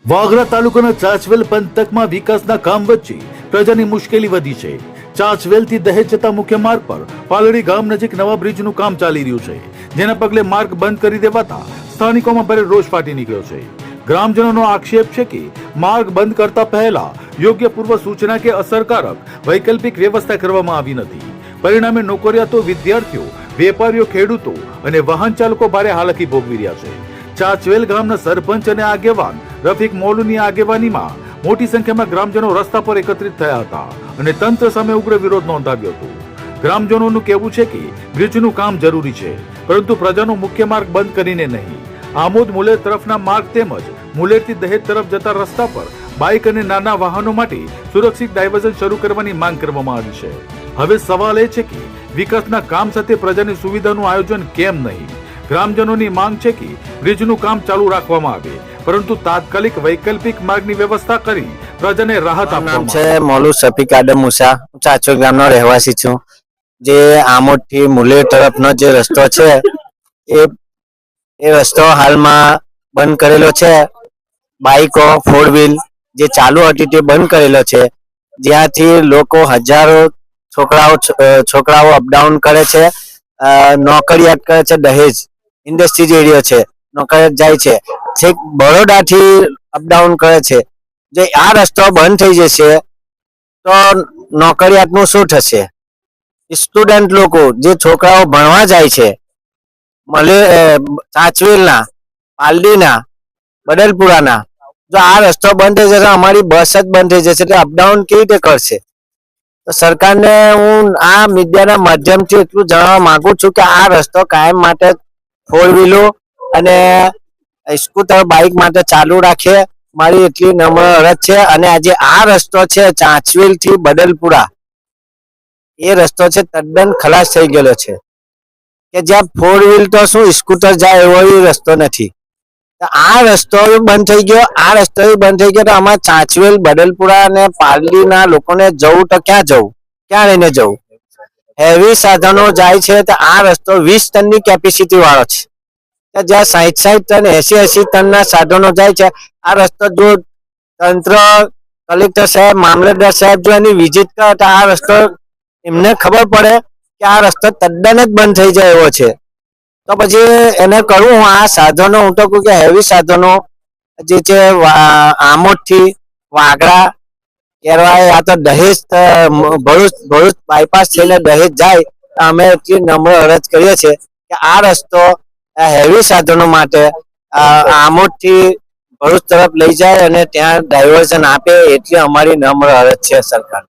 વાગરા તાલુકાના ચાચવેલ પંથકમાં વિકાસના કામ વચ્ચે પ્રજાની મુશ્કેલી વધી છે। ચાચવેલથી દહેજ જતા મુખ્ય માર્ગ પર પાલડી ગામ નજીક નવા બ્રિજનું કામ ચાલી રહ્યું છે, જેના પગલે માર્ગ બંધ કરી દેવાતા સ્થાનિકોમાં ભારે રોષ ફાટી નીકળ્યો છે। ગ્રામજનોનો આક્ષેપ છે કે માર્ગ બંધ કરતા પહેલા યોગ્ય પૂર્વ સૂચના કે અસરકારક વૈકલ્પિક વ્યવસ્થા કરવામાં આવી નથી। પરિણામે નોકરિયાતો, વિદ્યાર્થીઓ, વેપારીઓ, ખેડૂતો અને વાહન ચાલકો ભારે હાલાકી ભોગવી રહ્યા છે। ચાચવેલ ગામના સરપંચ અને આગેવાન રફીક મોલુની આગેવાનીમાં મોટી સંખ્યામાં ગ્રામજનો રસ્તા પર એકત્રિત થયા હતા અને તંત્ર સામે ઉગ્ર વિરોધ નોંધાવ્યો હતો। ગ્રામજનોનું કહેવું છે કે બ્રિજનું કામ જરૂરી છે, પરંતુ પ્રજાનો મુખ્ય માર્ગ બંધ કરીને નહીં। આમોદ મુલેર તરફના માર્ગ તેમજ મુલેરથી દહેજ તરફ જતા રસ્તા પર બાઇક અને નાના વાહનો માટે સુરક્ષિત ડાયવર્ઝન શરૂ કરવાની માંગ કરવામાં આવી છે। હવે સવાલ એ છે કે વિકાસના કામ સાથે પ્રજાની સુવિધાનું આયોજન કેમ નહીં? ગ્રામજનોની માંગ છે કે બ્રિજનું કામ ચાલુ રાખવામાં આવે, પરંતુ તાત્કાલિક વૈકલ્પિક માર્ગની વ્યવસ્થા કરી પ્રજાને રાહત આપવામાં છે। મોલુ શફીક આદમ મુસા, ચાચવેલ ગામનો રહેવાસી છું। જે આમોદ થી મુલેર તરફનો જે રસ્તો છે એ રસ્તો હાલમાં બંધ કરેલો છે। બાઇકો, 4 વ્હીલ જે ચાલુ હતી તે બંધ કરેલો છે, જ્યાંથી લોકો હજારો છોકરાઓ અપડાઉન કરે છે, નોકરિયાત કરે છે। દહેજ ઇન્ડસ્ટ્રીઝ એરિયો છે, નોકરિયાત જાય છે, છેક બરોડાથી અપડાઉન કરે છે। જે આ રસ્તો બંધ થઈ જશે તો નોકરિયાતનું શું થશે? સ્ટુડન્ટ લોકો, જે છોકરાઓ ભણવા જાય છે, ચાચવેલના, પાલડીના, બદલપુરાના, જો આ રસ્તો બંધ થઈ જશે અમારી બસ જ બંધ થઈ જશે, એટલે અપડાઉન કેવી રીતે કરશે? તો સરકારને હું આ મીડિયાના માધ્યમથી એટલું જણાવવા માંગુ છું કે આ રસ્તો કાયમ માટે 4 વ્હીલો અને સ્કૂટર, બાઇક માટે ચાલુ રાખે, મારી એટલી નમ્ર અરજ છે। અને આજે આ રસ્તો છે ચાચવેલ થી બદલપુરા, એ રસ્તો છે તદ્દન ખલાસ થઈ ગયેલો છે કે જ્યાં 4 વ્હીલ તો શું સ્કૂટર જાય એવો રસ્તો નથી। આ રસ્તો બંધ થઈ ગયો, આ રસ્તો બંધ થઈ ગયો તો આમાં ચાચવેલ, બદલપુરા અને પાલડીના લોકોને જવું તો ક્યાં જવું, ક્યાં લઈને જવું? હેવી સાધનો જાય છે તો આ રસ્તો 20 ટનની કેપેસિટી વાળો છે, જ્યાં 60 ટન, 80 ટનના સાધનો જાય છે। આ રસ્તો જો તંત્ર, કલેક્ટર સાહેબ, મામલતદાર સાહેબ જો એની વિઝિટ કરે તો આ રસ્તો એમને ખબર પડે કે આ રસ્તો તદ્દન જ બંધ થઈ જાય એવો છે। તો પછી એને કરવું હું આ સાધનો, હું તો કહું કે હેવી સાધનો જે છે આમોદથી વાગરા, કેરવાય, આ તો દહેજ, ભરૂચ બાયપાસ થઈને દહેજ જાય, અમે એટલી નમ્ર અરજ કરીએ છીએ કે આ રસ્તો હેવી સાધનો માટે આમોદથી ભરૂચ તરફ લઈ જાય અને ત્યાં ડાયવર્ઝન આપે, એટલી અમારી નમ્ર અરજ છે સરકાર।